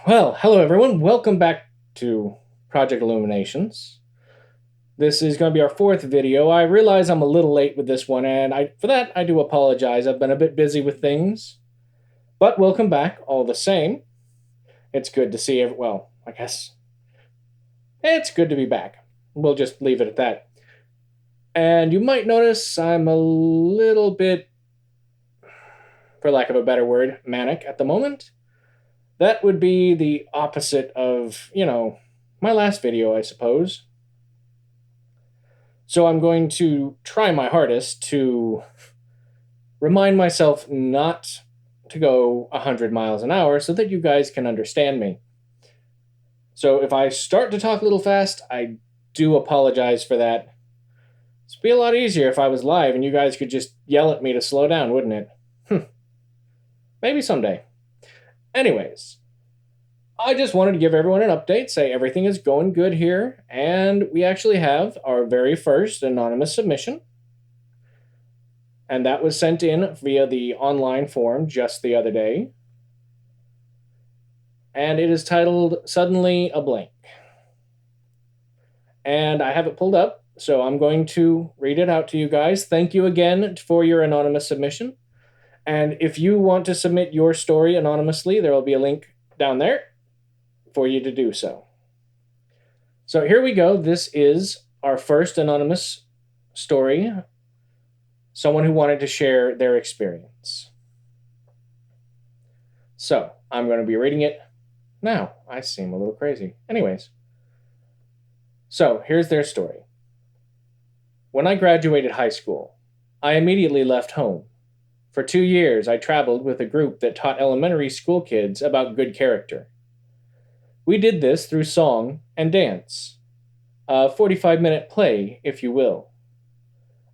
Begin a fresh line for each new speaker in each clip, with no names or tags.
Well, hello everyone. Welcome back to Project Illuminations. This is going to be our fourth video. I realize I'm a little late with this one, and for that I do apologize. I've been a bit busy with things, but welcome back all the same. It's good to see well, I guess it's good to be back. We'll just leave it at that. And you might notice I'm a little bit, for lack of a better word, manic at the moment. That would be the opposite of, my last video, I suppose. So I'm going to try my hardest to remind myself not to go 100 miles an hour so that you guys can understand me. So if I start to talk a little fast, I do apologize for that. It'd be a lot easier if I was live and you guys could just yell at me to slow down, wouldn't it? Maybe someday. Anyways, I just wanted to give everyone an update, say everything is going good here, and we actually have our very first anonymous submission. And that was sent in via the online form just the other day. And it is titled Suddenly a Blank. And I have it pulled up, so I'm going to read it out to you guys. Thank you again for your anonymous submission. And if you want to submit your story anonymously, there will be a link down there for you to do so. So here we go. This is our first anonymous story. Someone who wanted to share their experience. So I'm going to be reading it now. I seem a little crazy. Anyways. So here's their story. When I graduated high school, I immediately left home. For 2 years, I traveled with a group that taught elementary school kids about good character. We did this through song and dance. A 45-minute play, if you will.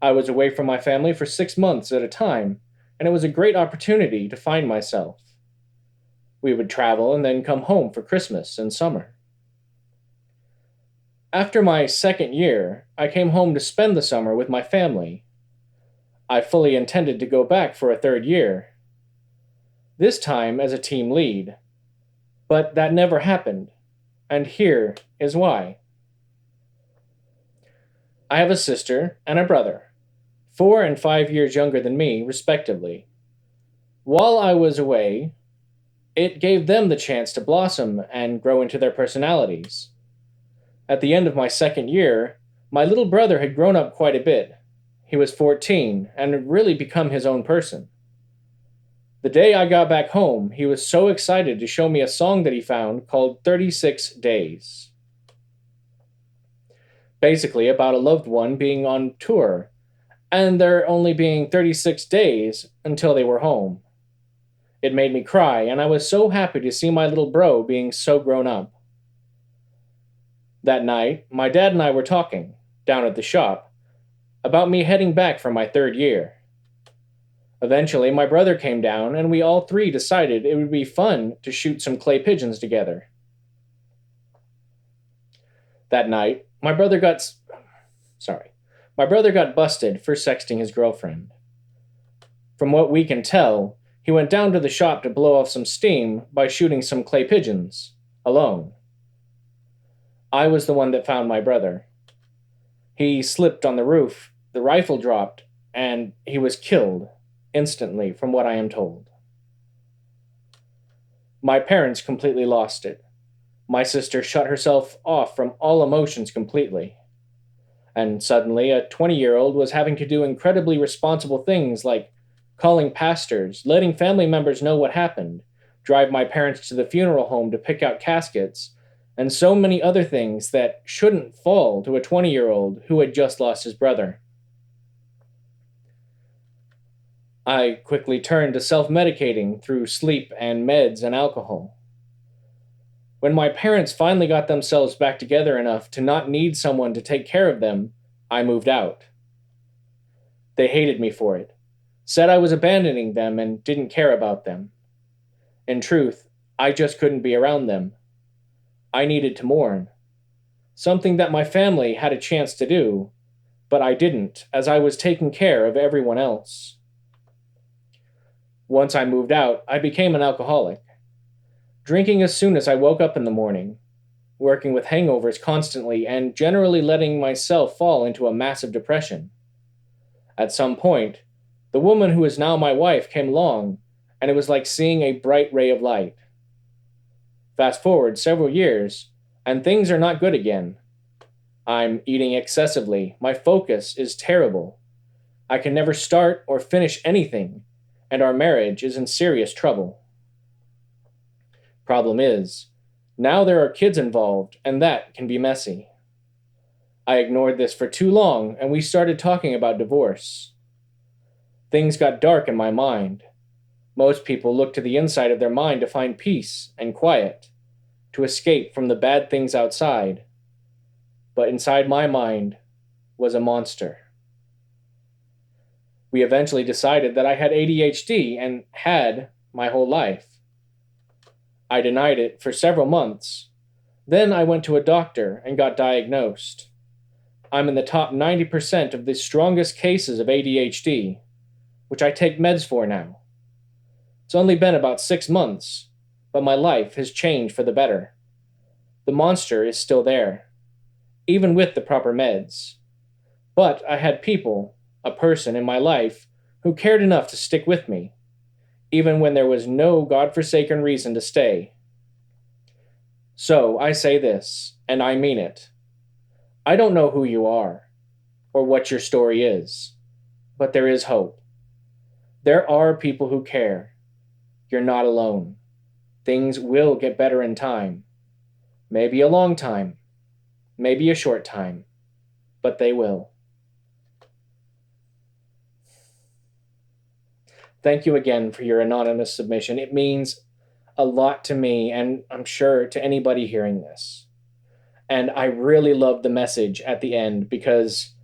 I was away from my family for 6 months at a time, and it was a great opportunity to find myself. We would travel and then come home for Christmas and summer. After my second year, I came home to spend the summer with my family. I fully intended to go back for a third year. This time as a team lead. But that never happened, and here is why. I have a sister and a brother, 4 and 5 years younger than me, respectively. While I was away, it gave them the chance to blossom and grow into their personalities. At the end of my second year, my little brother had grown up quite a bit. He was 14 and had really become his own person. The day I got back home, he was so excited to show me a song that he found called 36 Days. Basically about a loved one being on tour, and there only being 36 days until they were home. It made me cry, and I was so happy to see my little bro being so grown up. That night, my dad and I were talking, down at the shop, about me heading back for my third year. Eventually, my brother came down, and we all three decided it would be fun to shoot some clay pigeons together. That night, my brother got busted for sexting his girlfriend. From what we can tell, he went down to the shop to blow off some steam by shooting some clay pigeons, alone. I was the one that found my brother. He slipped on the roof, the rifle dropped, and he was killed instantly, from what I am told. My parents completely lost it. My sister shut herself off from all emotions completely. And suddenly, a 20-year-old was having to do incredibly responsible things like calling pastors, letting family members know what happened, drive my parents to the funeral home to pick out caskets, and so many other things that shouldn't fall to a 20-year-old who had just lost his brother. I quickly turned to self-medicating through sleep and meds and alcohol. When my parents finally got themselves back together enough to not need someone to take care of them, I moved out. They hated me for it, said I was abandoning them and didn't care about them. In truth, I just couldn't be around them. I needed to mourn. Something that my family had a chance to do, but I didn't, as I was taking care of everyone else. Once I moved out, I became an alcoholic. drinking as soon as I woke up in the morning, working with hangovers constantly, and generally letting myself fall into a massive depression. At some point, the woman who is now my wife came along, and it was like seeing a bright ray of light. Fast forward several years, and things are not good again. I'm eating excessively, my focus is terrible, I can never start or finish anything, and our marriage is in serious trouble. Problem is, now there are kids involved, and that can be messy. I ignored this for too long, and we started talking about divorce. Things got dark in my mind. Most people look to the inside of their mind to find peace and quiet, to escape from the bad things outside. But inside my mind was a monster. We eventually decided that I had ADHD and had my whole life. I denied it for several months. Then I went to a doctor and got diagnosed. I'm in the top 90% of the strongest cases of ADHD, which I take meds for now. It's only been about 6 months, but my life has changed for the better. The monster is still there, even with the proper meds. But I had people, a person in my life, who cared enough to stick with me, even when there was no godforsaken reason to stay. So I say this, and I mean it. I don't know who you are, or what your story is, but there is hope. There are people who care. You're not alone. Things will get better in time. Maybe a long time, maybe a short time, but they will. Thank you again for your anonymous submission. It means a lot to me, and I'm sure to anybody hearing this. And I really love the message at the end because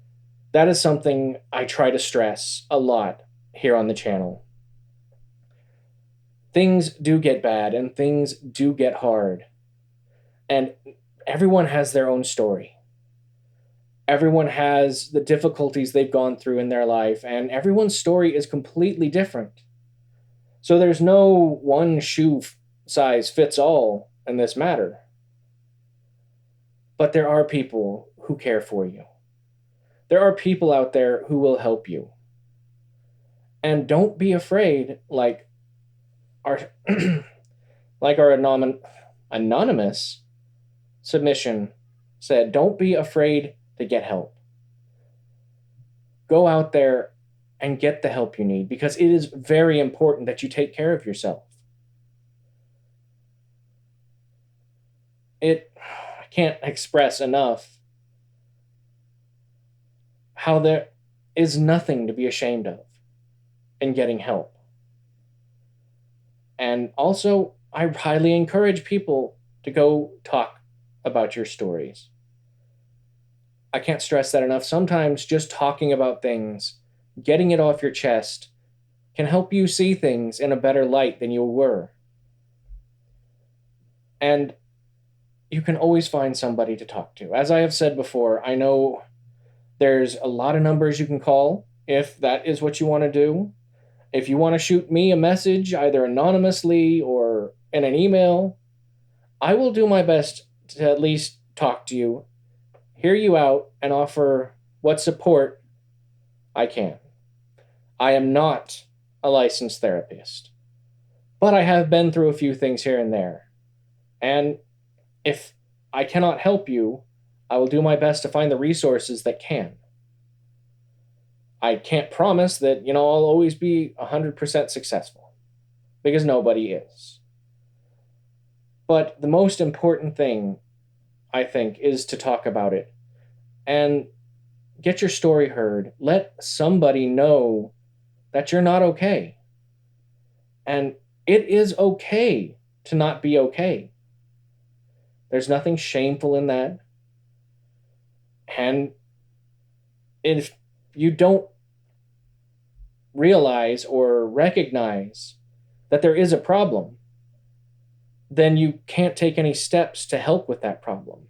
that is something I try to stress a lot here on the channel. Things do get bad and things do get hard. And everyone has their own story. Everyone has the difficulties they've gone through in their life, and everyone's story is completely different. So there's no one shoe size fits all in this matter. But there are people who care for you. There are people out there who will help you. And don't be afraid, like our like our anonymous submission said, don't be afraid to get help. Go out there and get the help you need because it is very important that you take care of yourself. I can't express enough how there is nothing to be ashamed of in getting help. And also, I highly encourage people to go talk about your stories. I can't stress that enough. Sometimes just talking about things, getting it off your chest, can help you see things in a better light than you were. And you can always find somebody to talk to. As I have said before, I know there's a lot of numbers you can call if that is what you want to do. If you want to shoot me a message, either anonymously or in an email, I will do my best to at least talk to you, hear you out, and offer what support I can. I am not a licensed therapist, but I have been through a few things here and there. And if I cannot help you, I will do my best to find the resources that can. I can't promise that, I'll always be 100% successful, because nobody is. But the most important thing, I think, is to talk about it and get your story heard. Let somebody know that you're not okay. And it is okay to not be okay. There's nothing shameful in that. And if you don't realize or recognize that there is a problem, then you can't take any steps to help with that problem.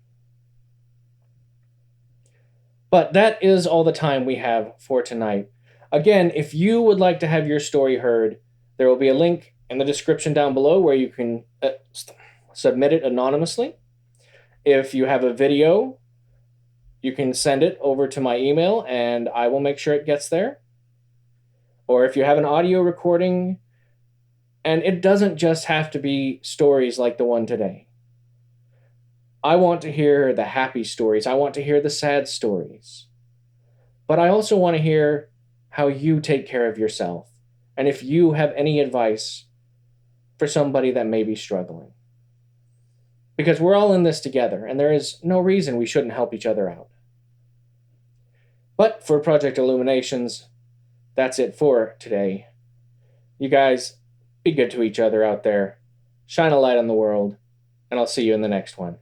But that is all the time we have for tonight. Again, if you would like to have your story heard, there will be a link in the description down below where you can submit it anonymously. If you have a video, you can send it over to my email and I will make sure it gets there. Or if you have an audio recording, and it doesn't just have to be stories like the one today. I want to hear the happy stories. I want to hear the sad stories. But I also want to hear how you take care of yourself. And if you have any advice for somebody that may be struggling. Because we're all in this together, and there is no reason we shouldn't help each other out. But for Project Illuminations, that's it for today. You guys, be good to each other out there. Shine a light on the world, and I'll see you in the next one.